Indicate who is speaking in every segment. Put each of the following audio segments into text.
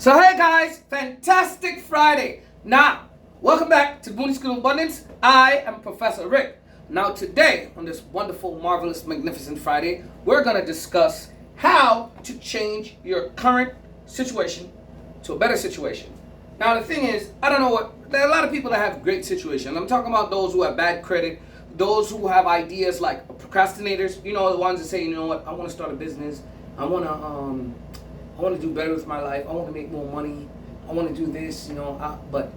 Speaker 1: So hey guys, fantastic Friday. Now, welcome back to BOONIES School of Abundance. I am Professor Rick. Now today, on this wonderful, marvelous, magnificent Friday, we're going to discuss how to change your current situation to a better situation. Now the thing is, I don't know what, there are a lot of people that have great situations. I'm talking about those who have bad credit, those who have ideas like procrastinators, the ones that say, you know what, I want to start a business, I want to do better with my life, I want to make more money, I want to do this, but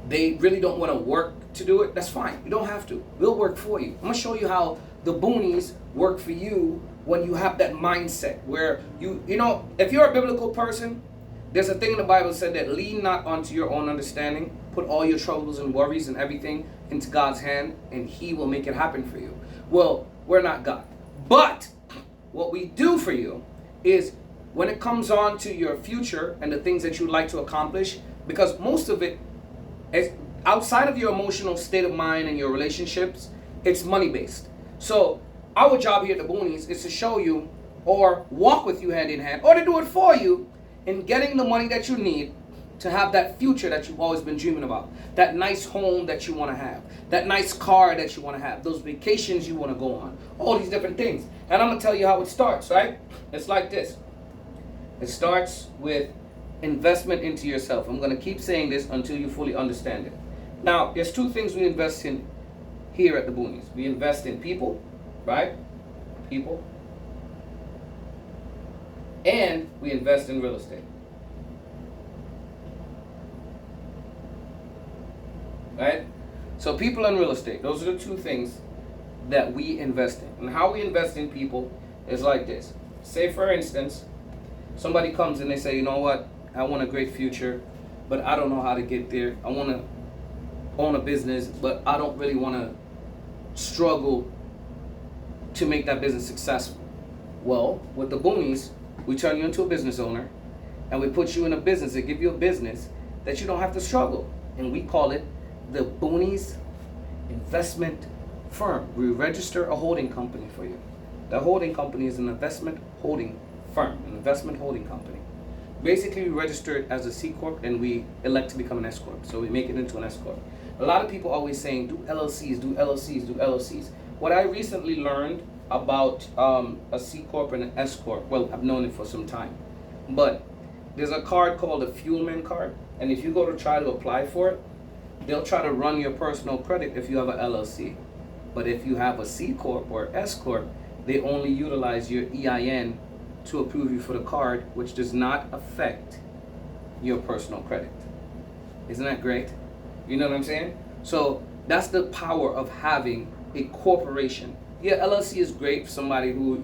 Speaker 1: they really don't want to work to do it. That's fine. You don't have to. We'll work for you. I'm going to show you how the boonies work for you when you have that mindset where if you're a biblical person, there's a thing in the Bible that said that lean not onto your own understanding, put all your troubles and worries and everything into God's hand, and He will make it happen for you. Well, we're not God. But what we do for you is when it comes on to your future and the things that you'd like to accomplish, because most of it is outside of your emotional state of mind and your relationships, it's money based. So our job here at the Boonies is to show you or walk with you hand in hand or to do it for you in getting the money that you need to have that future that you've always been dreaming about, that nice home that you want to have, that nice car that you want to have, those vacations you want to go on, all these different things. And I'm going to tell you how it starts, right? It's like this. It starts with investment into yourself. I'm going to keep saying this until you fully understand it. Now, there's two things we invest in here at the Boonies. We invest in people, right? People. And we invest in real estate. Right? So people and real estate, those are the two things that we invest in. And how we invest in people is like this. Say for instance, somebody comes and they say, you know what, I want a great future, but I don't know how to get there. I want to own a business, but I don't really want to struggle to make that business successful. Well, with the Boonies, we turn you into a business owner, and we put you in a business and give you a business that you don't have to struggle. And we call it the Boonies Investment Firm. We register a holding company for you. The holding company is an investment holding firm, an investment holding company. Basically, we register it as a C-Corp and we elect to become an S-Corp. So we make it into an S-Corp. A lot of people always saying, do LLCs, do LLCs, do LLCs. What I recently learned about a C-Corp and an S-Corp, well, I've known it for some time, but there's a card called a Fuelman card, and if you go to try to apply for it, they'll try to run your personal credit if you have an LLC. But if you have a C-Corp or S-Corp, they only utilize your EIN to approve you for the card, which does not affect your personal credit. Isn't that great? You know what I'm saying? So that's the power of having a corporation. Yeah, LLC is great for somebody who,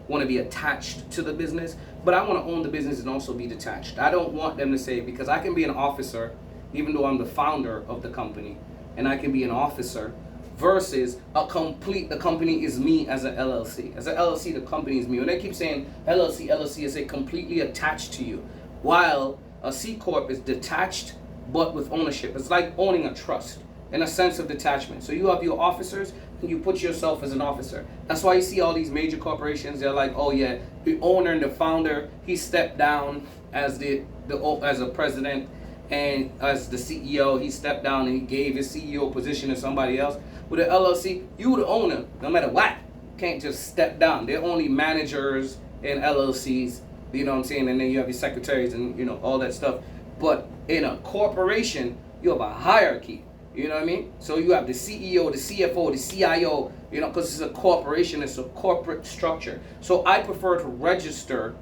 Speaker 1: want to be attached to the business, but I want to own the business and also be detached. I don't want them to say, because I can be an officer, even though I'm the founder of the company, and I can be an officer, versus the company is me as an LLC. As an LLC, the company is me. When they keep saying LLC, LLC is completely attached to you, while a C-Corp is detached but with ownership. It's like owning a trust in a sense of detachment. So you have your officers and you put yourself as an officer. That's why you see all these major corporations, they're like, oh yeah, the owner and the founder, he stepped down as as a president, and as the CEO, he stepped down and he gave his CEO position to somebody else. With an LLC, you the owner, no matter what. You can't just step down. They're only managers in LLCs, you know what I'm saying? And then you have your secretaries and all that stuff. But in a corporation, you have a hierarchy. You know what I mean? So you have the CEO, the CFO, the CIO, because it's a corporation, it's a corporate structure. So I prefer to register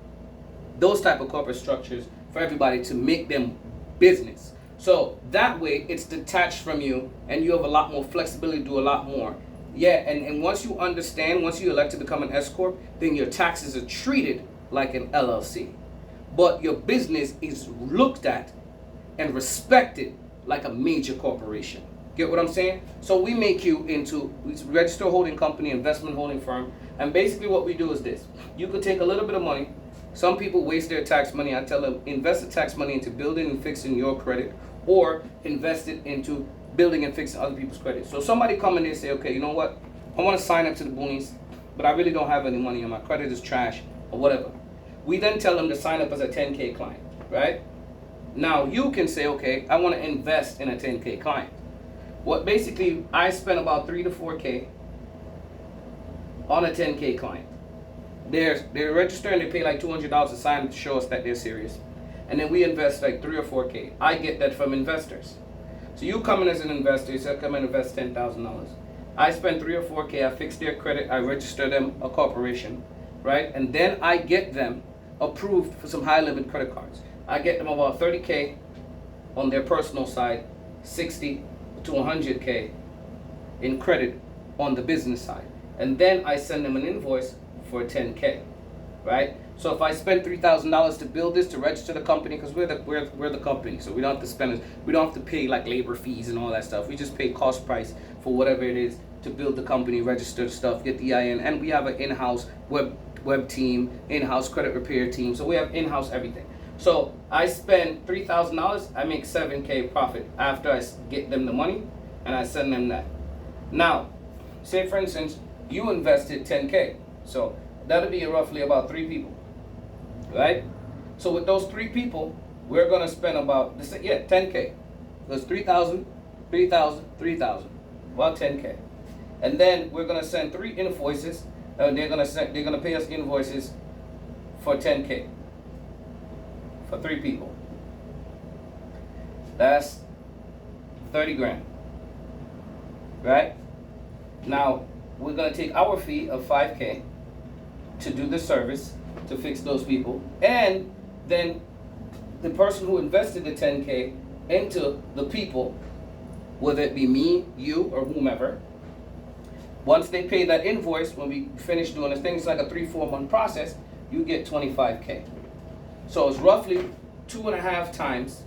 Speaker 1: those type of corporate structures for everybody to make them business. So that way it's detached from you and you have a lot more flexibility to do a lot more. Yeah, and once you understand, once you elect to become an S-Corp, then your taxes are treated like an LLC. But your business is looked at and respected like a major corporation. Get what I'm saying? So we make you we register a holding company, investment holding firm, and basically what we do is this. You could take a little bit of money. Some people waste their tax money. I tell them, invest the tax money into building and fixing your credit, or invest it into building and fixing other people's credit. So somebody come in and say, okay, you know what? I want to sign up to the Boonies, but I really don't have any money and my credit is trash or whatever. We then tell them to sign up as a 10K client, right? Now you can say, okay, I want to invest in a 10K client. What basically, I spend about 3 to 4K on a 10K client. They're registering, they pay like $200 to sign up to show us that they're serious. And then we invest like 3 or 4K. I get that from investors. So you come in as an investor, you say, come and invest $10,000. I spend 3 or 4K, I fix their credit, I register them a corporation, right? And then I get them approved for some high limit credit cards. I get them about 30K on their personal side, 60 to 100K in credit on the business side. And then I send them an invoice for 10K, right? So if I spend $3,000 to build this, to register the company, because we're the company, so we don't have to spend it, we don't have to pay like labor fees and all that stuff. We just pay cost price for whatever it is to build the company, register the stuff, get the EIN, and we have an in-house web team, in-house credit repair team, so we have in-house everything. So I spend $3,000, I make 7K profit after I get them the money and I send them that. Now, say for instance, you invested 10K, so that'll be roughly about 3 people. Right? So with those 3 people, we're gonna spend about 10K. There's 3,000, 3,000, 3,000, about 10K. And then we're gonna send 3 invoices, and they're gonna pay us invoices for 10K for 3 people. That's 30 grand. Right? Now we're gonna take our fee of 5K to do the service, to fix those people, and then the person who invested the 10K into the people, whether it be me, you, or whomever, once they pay that invoice, when we finish doing this thing, it's like a 3-4 month process, you get 25K. So it's roughly 2.5 times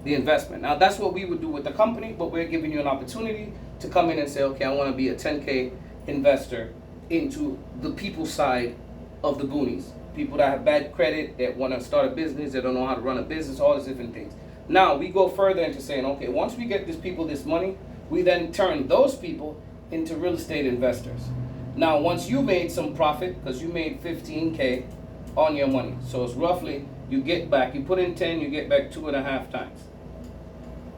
Speaker 1: the investment. Now that's what we would do with the company, but we're giving you an opportunity to come in and say, okay, I want to be a 10K investor into the people side of the boonies. People that have bad credit, that want to start a business, that don't know how to run a business, all these different things. Now we go further into saying, okay, once we get these people this money, we then turn those people into real estate investors. Now once you made some profit, because you made 15K on your money, so it's roughly, you get back, you put in 10, you get back 2.5 times.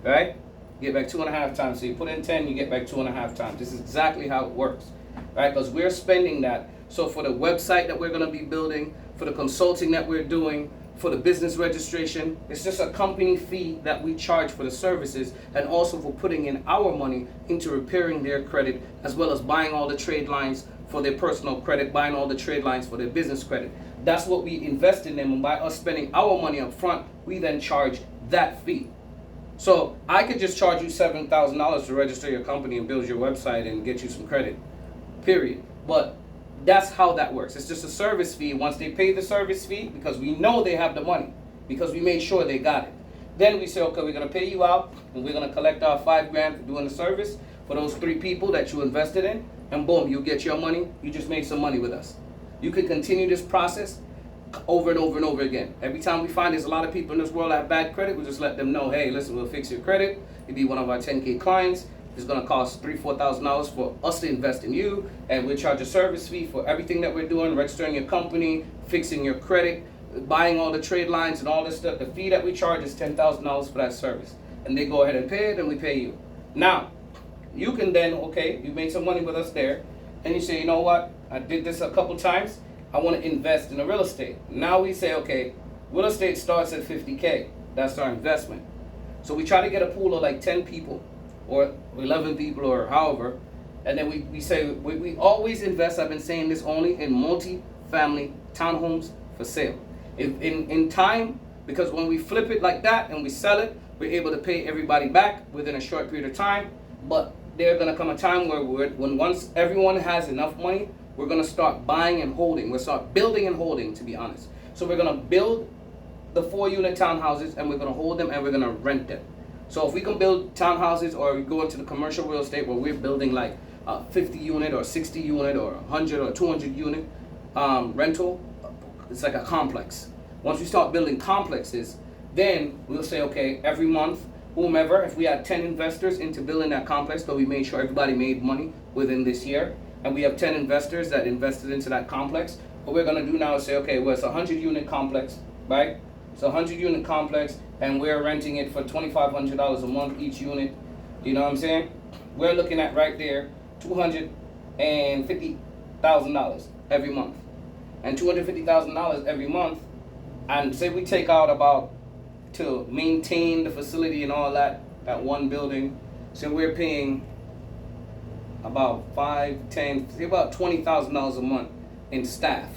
Speaker 1: Right? You get back 2.5 times. So you put in 10, you get back 2.5 times. This is exactly how it works. Right? Because we're spending that. So for the website that we're going to be building, for the consulting that we're doing, for the business registration, it's just a company fee that we charge for the services, and also for putting in our money into repairing their credit, as well as buying all the trade lines for their personal credit, buying all the trade lines for their business credit. That's what we invest in them, and by us spending our money up front, we then charge that fee. So I could just charge you $7,000 to register your company and build your website and get you some credit, period. But that's how that works. It's just a service fee. Once they pay the service fee, because we know they have the money, because we made sure they got it, then we say, okay, we're going to pay you out, and we're going to collect our 5 grand for doing the service for those 3 people that you invested in, and boom, you get your money. You just made some money with us. You can continue this process over and over and over again. Every time we find there's a lot of people in this world that have bad credit, we just let them know, hey, listen, we'll fix your credit. You'll be one of our 10K clients. It's going to cost $3,000-$4,000 for us to invest in you, and we'll charge a service fee for everything that we're doing, registering your company, fixing your credit, buying all the trade lines and all this stuff. The fee that we charge is $10,000 for that service, and they go ahead and pay it, and we pay you. Now, you can then, okay, you made some money with us there, and you say, you know what, I did this a couple times, I want to invest in a real estate. Now we say, okay, real estate starts at 50K. That's our investment. So we try to get a pool of like 10 people or 11 people or however, and then we say we always invest, I've been saying this, only in multi-family townhomes for sale. In time, because when we flip it like that and we sell it, we're able to pay everybody back within a short period of time. But there's going to come a time where when once everyone has enough money, we're going to start buying and holding. We'll start building and holding, to be honest. So we're going to build the 4-unit townhouses, and we're going to hold them, and we're going to rent them. So if we can build townhouses, or we go into the commercial real estate where we're building like a 50-unit or 60-unit or 100 or 200-unit rental, it's like a complex. Once we start building complexes, then we'll say, okay, every month, whomever, if we had 10 investors into building that complex, but we made sure everybody made money within this year, and we have 10 investors that invested into that complex, what we're going to do now is say, okay, well, it's a 100-unit complex, right? It's a 100-unit complex, and we're renting it for $2,500 a month each unit. You know what I'm saying? We're looking at right there $250,000 every month. And $250,000 every month, and say we take out about, to maintain the facility and all that one building, so we're paying about about $20,000 a month in staff.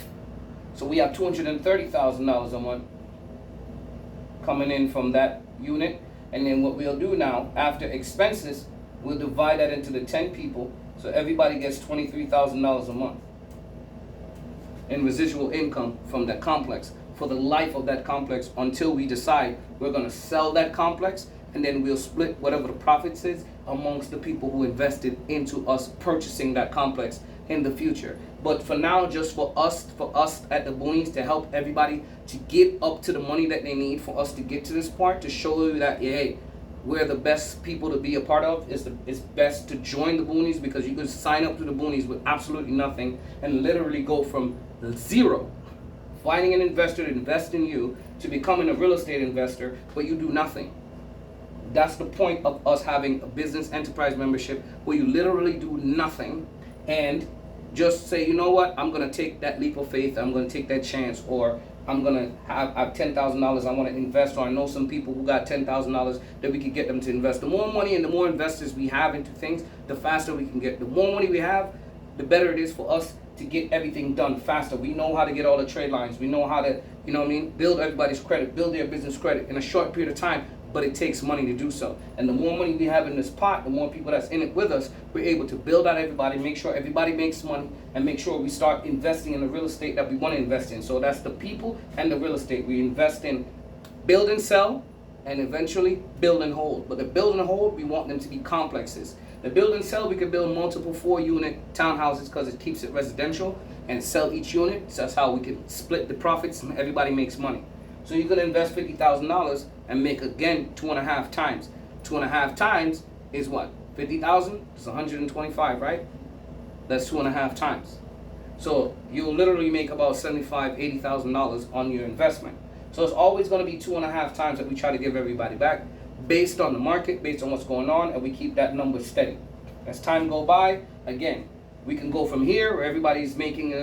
Speaker 1: So we have $230,000 a month coming in from that unit. And then what we'll do now, after expenses, we'll divide that into the 10 people, so everybody gets $23,000 a month in residual income from that complex for the life of that complex, until we decide we're going to sell that complex, and then we'll split whatever the profits is amongst the people who invested into us purchasing that complex in the future. But for now, just for us at the Boonies, to help everybody to get up to the money that they need for us to get to this part, to show you that, hey, we're the best people to be a part of. It's best to join the Boonies, because you can sign up to the Boonies with absolutely nothing and literally go from zero, finding an investor to invest in you, to becoming a real estate investor, but you do nothing. That's the point of us having a business enterprise membership, where you literally do nothing and just say, you know what, I'm going to take that leap of faith, I'm going to take that chance, or I'm going to have $10,000 I want to invest, or I know some people who got $10,000 that we could get them to invest. The more money and the more investors we have into things, the faster we can get. The more money we have, the better it is for us to get everything done faster. We know how to get all the trade lines. We know how to, you know what I mean, build everybody's credit, build their business credit in a short period of time, but it takes money to do so. And the more money we have in this pot, the more people that's in it with us, we're able to build out everybody, make sure everybody makes money, and make sure we start investing in the real estate that we want to invest in. So that's the people and the real estate. We invest in build and sell, and eventually build and hold. But the build and hold, we want them to be complexes. The build and sell, we could build multiple 4-unit townhouses, because it keeps it residential, and sell each unit. So that's how we can split the profits and everybody makes money. So you're going to invest $50,000 and make, again, 2.5 times. 2.5 times is what? 50,000? It's 125, right? That's 2.5 times. So you'll literally make about $75,000, $80,000 on your investment. So it's always going to be 2.5 times that we try to give everybody back, based on the market, based on what's going on, and we keep that number steady. As time go by, again, we can go from here where everybody's making,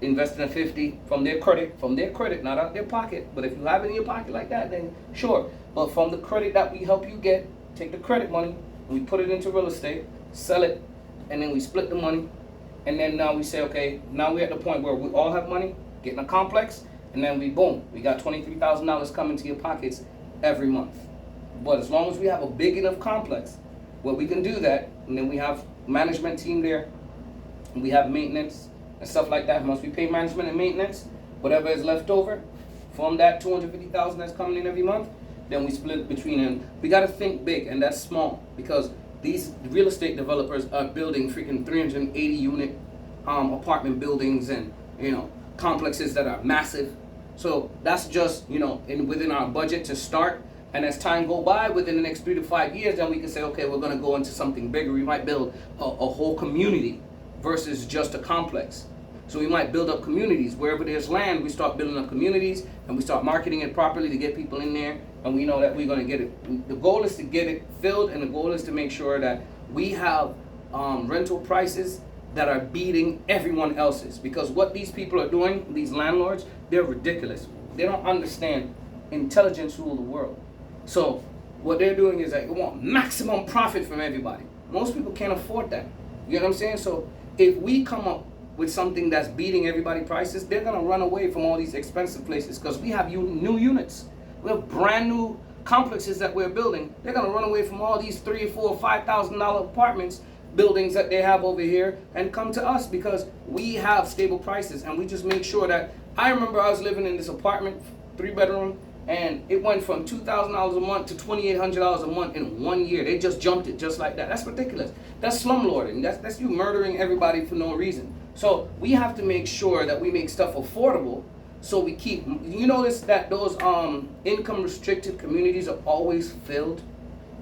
Speaker 1: investing at 50 from their credit, not out their pocket. But if you have it in your pocket like that, then sure. But from the credit that we help you get, take the credit money, we put it into real estate, sell it, and then we split the money. And then now we say, okay, now we're at the point where we all have money, getting a complex, and then we got $23,000 coming to your pockets every month. But as long as we have a big enough complex where we can do that, and then we have management team there, and we have maintenance and stuff like that. Once we pay management and maintenance, whatever is left over from that $250,000 that's coming in every month, then we split it between them. We got to think big, and that's small, because these real estate developers are building freaking 380-unit apartment buildings, and complexes that are massive. So that's just within our budget to start. And as time go by, within the next 3 to 5 years, then we can say, okay, we're going to go into something bigger. We might build a whole community versus just a complex. So we might build up communities. Wherever there's land, we start building up communities, and we start marketing it properly to get people in there, and we know that we're going to get it. The goal is to get it filled, and the goal is to make sure that we have rental prices that are beating everyone else's. Because what these people are doing, these landlords, they're ridiculous. They don't understand intelligence rule the world. So what they're doing is that they want maximum profit from everybody. Most people can't afford that. You know what I'm saying? So if we come up with something that's beating everybody's prices, they're going to run away from all these expensive places, because we have new units. We have brand new complexes that we're building. They're going to run away from all these $3,000, $4,000, $5,000 apartments buildings that they have over here and come to us, because we have stable prices, and we just make sure that. I remember I was living in this apartment, 3-bedroom, and it went from $2,000 a month to $2,800 a month in 1 year. They just jumped it just like that. That's ridiculous. That's slumlording. That's you murdering everybody for no reason. So we have to make sure that we make stuff affordable, so we keep. You notice that those income restricted communities are always filled.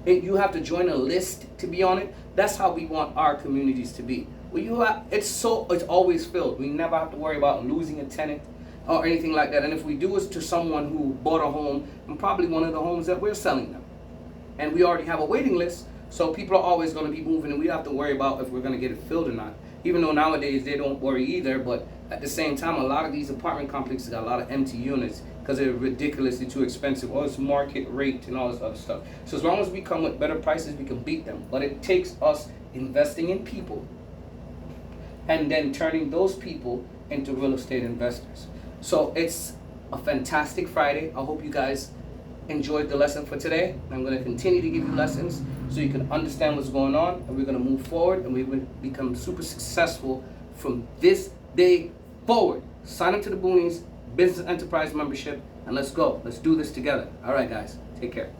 Speaker 1: You have to join a list to be on it. That's how we want our communities to be. It's always filled. We never have to worry about losing a tenant. or anything like that. And if we do it to someone who bought a home, and probably one of the homes that we're selling them, and we already have a waiting list, so people are always going to be moving, and we have to worry about if we're going to get it filled or not. Even though nowadays they don't worry either, but at the same time, a lot of these apartment complexes got a lot of empty units because they're ridiculously too expensive, or it's market rate and all this other stuff. So as long as we come with better prices, we can beat them. But it takes us investing in people and then turning those people into real estate investors. So it's a fantastic Friday. I hope you guys enjoyed the lesson for today. I'm going to continue to give you lessons so you can understand what's going on, and we're going to move forward, and we will become super successful from this day forward. Sign up to the BOONIES Business Enterprise membership, and let's go. Let's do this together. All right, guys. Take care.